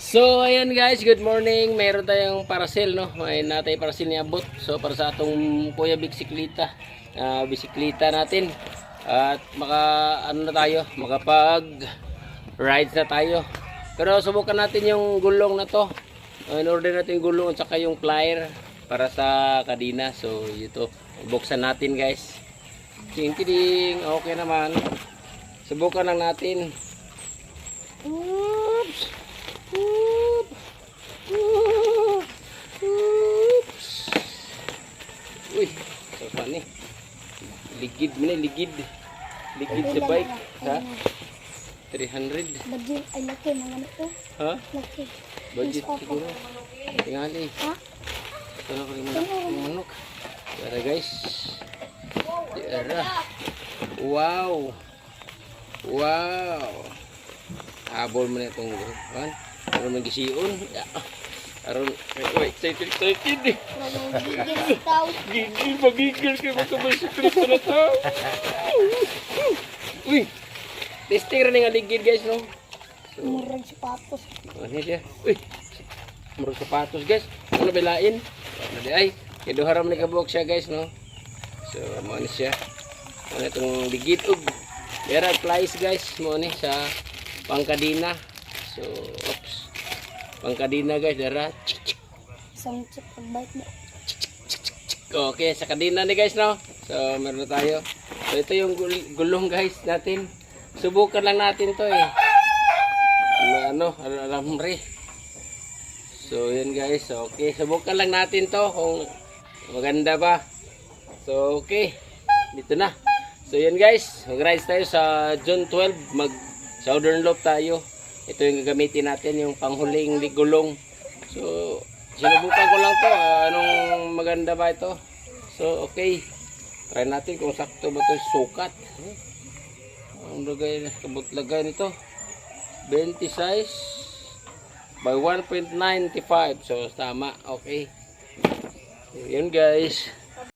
So ayan guys, good morning. Meron tayong parcel, no. May natay parcel ni abot. So para sa atong kuya bisikleta, bisikleta natin. At na tayo, makapag rides na tayo. Pero subukan natin yung gulong na to. In order natin yung gulong at saka yung plier para sa kadina. So ito, buksan natin guys. Ting-ting, okay naman. Subukan lang natin. Oops. Oops. Uy, so funny. Ligid mo na, ligid. Ligid sa bike. Ha? 300. Budget ay laki mga nito. Ha? Laki. Budget siguro. Tingali. Ha? Ito na ko yung manok. Tara guys. Tara. Wow. Wow. Habol mo na itong grupan. Aron magisiun. Aron, excited. Gigil kayo magkabasikleta na to. Uy, testing rin nga ligid guys, no? So, Murag sapatos. ano siya? Uy, murag sapatos guys. Ano belain? Ano di ay? Kiduharam ni kabuk siya guys, no? So, mo ni siya. Ano itong ligid. Dera flies guys, mo ni sa pangkadina. So, oops. Pangkadina guys, dara. Isang chip pagbike mo. Okay, sa kadina ni guys, no? So, meron na tayo. So, ito yung gulong guys natin. Subukan lang natin to eh. Alam rin. So, yun guys. Okay, subukan lang natin to kung maganda ba. So, okay. Dito na. So, yun guys. Mag-rides tayo sa June 12. Mag-Southern Loop tayo. Ito yung gagamitin natin, yung panghuling gulong. So, sinubukan ko lang to. Anong maganda ba ito? So, okay. Try natin kung sakto ba ito sukat. Ang lagay nito. 20 size by 1.95. So, tama. Okay. Yun guys.